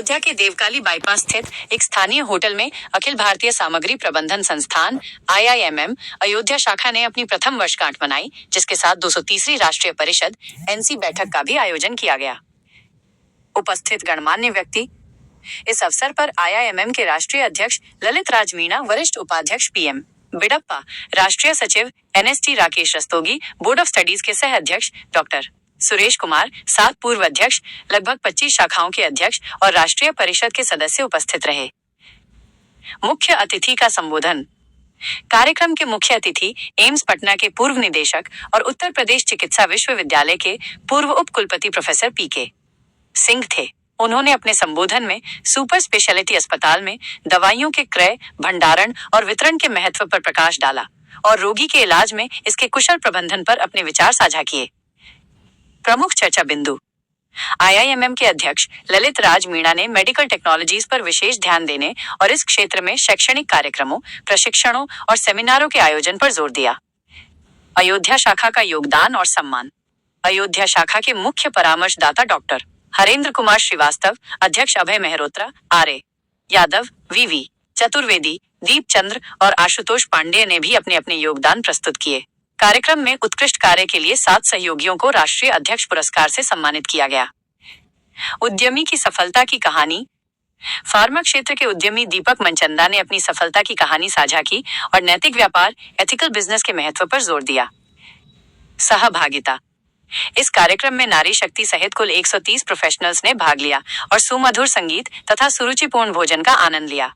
अयोध्या के देवकाली बाईपास स्थित एक स्थानीय होटल में अखिल भारतीय सामग्री प्रबंधन संस्थान IIMM अयोध्या शाखा ने अपनी प्रथम वर्षगांठ मनाई, जिसके साथ 230वीं राष्ट्रीय परिषद NC बैठक का भी आयोजन किया गया। उपस्थित गणमान्य व्यक्ति। इस अवसर पर IIMM के राष्ट्रीय अध्यक्ष ललित राज मीणा, वरिष्ठ उपाध्यक्ष PM बिडप्पा, राष्ट्रीय सचिव NST Rakesh Rastogi, board of studies के सह अध्यक्ष डॉक्टर सुरेश कुमार, 7 पूर्व अध्यक्ष, लगभग 25 शाखाओं के अध्यक्ष और राष्ट्रीय परिषद के सदस्य उपस्थित रहे। मुख्य अतिथि का संबोधन। कार्यक्रम के मुख्य अतिथि एम्स पटना के पूर्व निदेशक और उत्तर प्रदेश चिकित्सा विश्वविद्यालय के पूर्व उप कुलपति प्रोफेसर PK सिंह थे। उन्होंने अपने संबोधन में सुपर स्पेशलिटी अस्पताल में दवाइयों के क्रय, भंडारण और वितरण के महत्व पर प्रकाश डाला और रोगी के इलाज में इसके कुशल प्रबंधन पर अपने विचार साझा किए। प्रमुख चर्चा बिंदु। IIMM के अध्यक्ष ललित राज मीणा ने मेडिकल टेक्नोलॉजीज पर विशेष ध्यान देने और इस क्षेत्र में शैक्षणिक कार्यक्रमों, प्रशिक्षणों और सेमिनारों के आयोजन पर जोर दिया। अयोध्या शाखा का योगदान और सम्मान। अयोध्या शाखा के मुख्य परामर्शदाता डॉक्टर हरेंद्र कुमार श्रीवास्तव, अध्यक्ष अभय मेहरोत्रा, RA यादव, VV चतुर्वेदी, दीप चंद्र और आशुतोष पांडेय ने भी अपने अपने योगदान प्रस्तुत किए। कार्यक्रम में उत्कृष्ट कार्य के लिए 7 सहयोगियों को राष्ट्रीय अध्यक्ष पुरस्कार से सम्मानित किया गया। उद्यमी की सफलता की कहानी। फार्मा क्षेत्र के उद्यमी दीपक मनचंदा ने अपनी सफलता की कहानी साझा की और नैतिक व्यापार, एथिकल बिजनेस के महत्व पर जोर दिया। सहभागिता। इस कार्यक्रम में नारी शक्ति सहित कुल 130 प्रोफेशनल्स ने भाग लिया और सुमधुर संगीत तथा सुरुचिपूर्ण भोजन का आनंद लिया।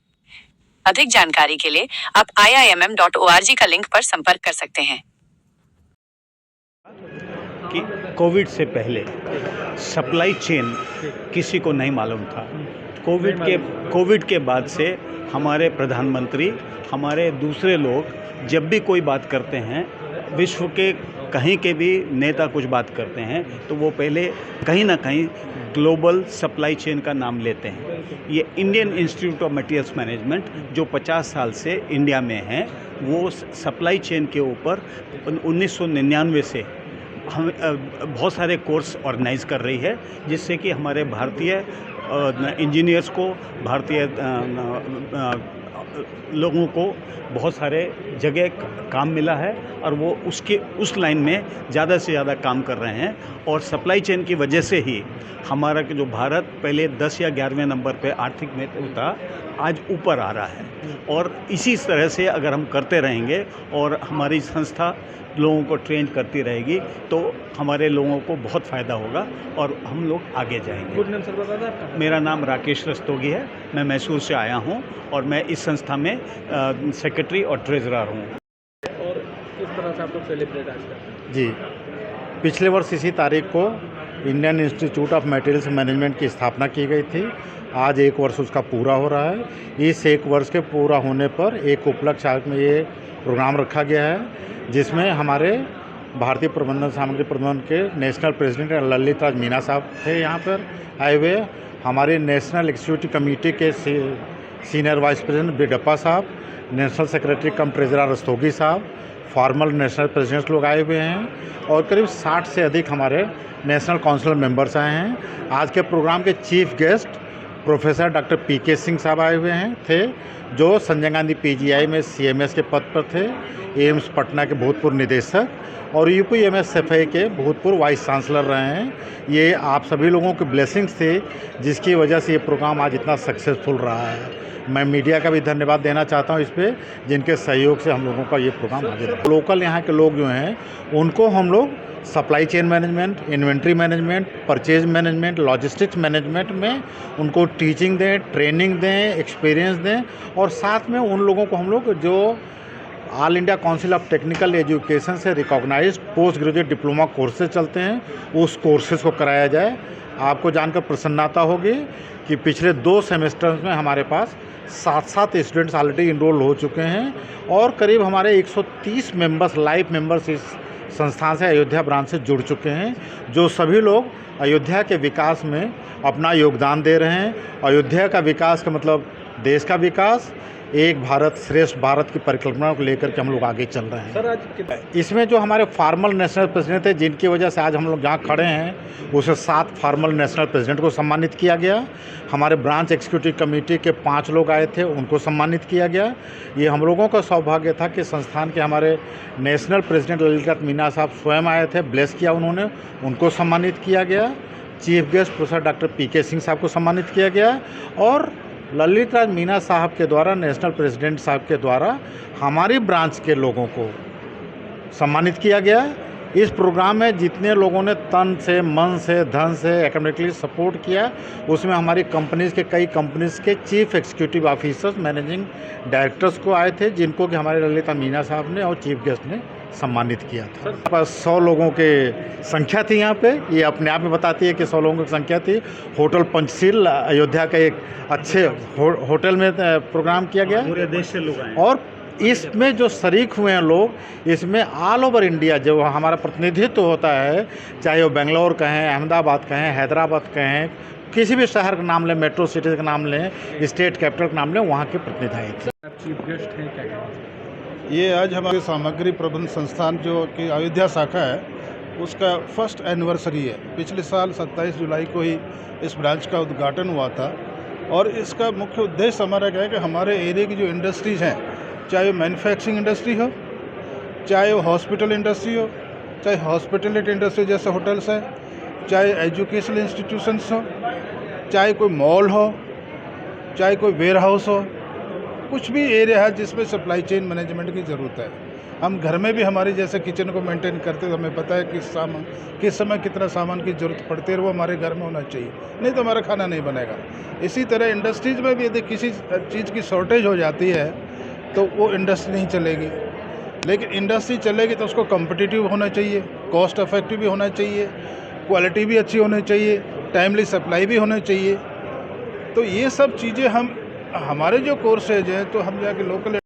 अधिक जानकारी के लिए आप IIMM.org का लिंक पर संपर्क कर सकते हैं। कि कोविड से पहले सप्लाई चेन किसी को नहीं मालूम था। कोविड के बाद से हमारे प्रधानमंत्री, हमारे दूसरे लोग जब भी कोई बात करते हैं, विश्व के कहीं के भी नेता कुछ बात करते हैं, तो वो पहले कहीं ना कहीं ग्लोबल सप्लाई चेन का नाम लेते हैं। ये Indian institute of materials management जो 50 साल से इंडिया में है, वो सप्लाई चेन के ऊपर 1999 से हम बहुत सारे कोर्स ऑर्गेनाइज कर रही है, जिससे कि हमारे भारतीय इंजीनियर्स को, भारतीय लोगों को बहुत सारे जगह काम मिला है और वो उस लाइन में ज़्यादा से ज़्यादा काम कर रहे हैं। और सप्लाई चेन की वजह से ही हमारा जो भारत पहले 10 या 11वें नंबर पे आर्थिक में था, आज ऊपर आ रहा है। और इसी तरह से अगर हम करते रहेंगे और हमारी संस्था लोगों को ट्रेन करती रहेगी, तो हमारे लोगों को बहुत फ़ायदा होगा और हम लोग आगे जाएंगे। गुड नेम सर बता दें आपका? मेरा नाम राकेश रस्तोगी है। मैं मैसूर से आया हूं और मैं इस संस्था में सेक्रेटरी और ट्रेजरर हूं। और किस तरह से आप लोग सेलिब्रेट आज करते हैं? जी, पिछले वर्ष इसी तारीख को Indian institute of materials management की स्थापना की गई थी। आज 1 वर्ष उसका पूरा हो रहा है। इस 1 वर्ष के पूरा होने पर एक उपलक्ष्य में ये प्रोग्राम रखा गया है, जिसमें हमारे भारतीय प्रबंधन सामग्री प्रबंधन के नेशनल प्रेसिडेंट ललित राज मीणा साहब थे यहाँ पर आए हुए। हमारे नेशनल एग्जीक्यूटिव कमेटी के सीनियर वाइस प्रेसिडेंट बिडप्पा साहब, नेशनल सेक्रेटरी कम ट्रेजरर रस्तोगी साहब, फॉर्मल नेशनल प्रेसिडेंट्स लोग आए हुए हैं और करीब 60 से अधिक हमारे नेशनल काउंसिल मेंबर्स आए हैं। आज के प्रोग्राम के chief guest professor doctor PK Singh साहब आए हुए थे, जो संजय गांधी PGI में CMS के पद पर थे, एम्स पटना के भूतपूर्व निदेशक और UPMSFI के भूतपूर्व वाइस चांसलर रहे हैं। ये आप सभी लोगों के ब्लेसिंग्स थे, जिसकी वजह से ये प्रोग्राम आज इतना सक्सेसफुल रहा है। मैं मीडिया का भी धन्यवाद देना चाहता हूँ इस पर, जिनके सहयोग से हम लोगों का ये प्रोग्राम आगे बढ़ा। लोकल यहाँ के लोग जो हैं, उनको हम लोग supply chain management, inventory management, purchase management, logistics management में उनको टीचिंग दें, ट्रेनिंग दें, एक्सपीरियंस दें और साथ में उन लोगों को हम लोग जो All India Council of Technical Education से recognised post graduate diploma courses चलते हैं, उस कोर्सेज को कराया जाए। आपको जानकर प्रसन्नता होगी कि पिछले 2 सेमेस्टर्स में हमारे पास 7 स्टूडेंट्स ऑलरेडी इनरोल हो चुके हैं और करीब हमारे 130 मेंबर्स, लाइव मेंबर्स इस संस्थान से, अयोध्या ब्रांच से जुड़ चुके हैं, जो सभी लोग अयोध्या के विकास में अपना योगदान दे रहे हैं। अयोध्या का विकास का मतलब देश का विकास, एक भारत श्रेष्ठ भारत की परिकल्पना को लेकर के हम लोग आगे चल रहे हैं। सर आज कितना इसमें जो हमारे फार्मल नेशनल प्रेसिडेंट थे, जिनकी वजह से आज हम लोग जहाँ खड़े हैं, उसे 7 फार्मल नेशनल प्रेसिडेंट को सम्मानित किया गया। हमारे ब्रांच एग्जीक्यूटिव कमेटी के 5 लोग आए थे, उनको सम्मानित किया गया। ये हम लोगों का सौभाग्य था कि संस्थान के हमारे नेशनल प्रेसिडेंट ललित मीना साहब स्वयं आए थे, ब्लेस किया उन्होंने, उनको सम्मानित किया गया। चीफ गेस्ट प्रोफेसर डॉक्टर पीके सिंह साहब को सम्मानित किया गया और ललित राज मीना साहब के द्वारा, नेशनल प्रेसिडेंट साहब के द्वारा हमारी ब्रांच के लोगों को सम्मानित किया गया। इस प्रोग्राम में जितने लोगों ने तन से, मन से, धन से एकेडमिकली सपोर्ट किया, उसमें हमारी कंपनीज़ के कई कंपनीज़ के chief executive officers, managing directors को आए थे, जिनको कि हमारे ललिता मीना साहब ने और चीफ गेस्ट ने सम्मानित किया था। बस 100 लोगों के संख्या थी यहाँ पे। ये अपने आप में बताती है कि 100 लोगों की संख्या थी। होटल पंचशील अयोध्या के एक अच्छे होटल में प्रोग्राम किया गया पूरे देश से लोग आए और इसमें जो शरीक हुए हैं लोग, इसमें ऑल ओवर इंडिया जो हमारा प्रतिनिधित्व होता है, चाहे वो बेंगलोर कहें, अहमदाबाद कहें, हैदराबाद कहें, किसी भी शहर का नाम लें, मेट्रो सिटी का नाम लें, स्टेट कैपिटल का नाम लें, वहाँ के प्रतिनिधि आए थे। आप चीफ गेस्ट हैं, क्या कहेंगे? ये आज हमारे सामग्री प्रबंध संस्थान जो कि अयोध्या शाखा है, उसका फर्स्ट एनिवर्सरी है। पिछले साल 27 जुलाई को ही इस ब्रांच का उद्घाटन हुआ था और इसका मुख्य उद्देश्य हमारा क्या है कि हमारे एरिया की जो इंडस्ट्रीज़ हैं, चाहे वो मैन्युफैक्चरिंग इंडस्ट्री हो, चाहे वो हॉस्पिटल इंडस्ट्री हो, चाहे हॉस्पिटलिटी इंडस्ट्री जैसे होटल्स हैं, चाहे एजुकेशनल इंस्टीट्यूशंस हो, चाहे कोई मॉल हो, चाहे कोई वेयर हाउस हो, कुछ भी एरिया है जिसमें सप्लाई चेन मैनेजमेंट की ज़रूरत है। हम घर में भी हमारी जैसे किचन को मेंटेन करते हैं, तो हमें पता है किस समय कितना सामान की ज़रूरत पड़ती है, वो हमारे घर में होना चाहिए, नहीं तो हमारा खाना नहीं बनेगा। इसी तरह इंडस्ट्रीज़ में भी यदि किसी चीज़ की शॉर्टेज हो जाती है तो वो इंडस्ट्री नहीं चलेगी। लेकिन इंडस्ट्री चलेगी तो उसको कॉम्पिटिटिव होना चाहिए, कॉस्ट इफेक्टिव भी होना चाहिए, क्वालिटी भी अच्छी होनी चाहिए, टाइमली सप्लाई भी होना चाहिए। तो ये सब चीज़ें हमारे जो कोर्सेज हैं, तो हम जाके लोकल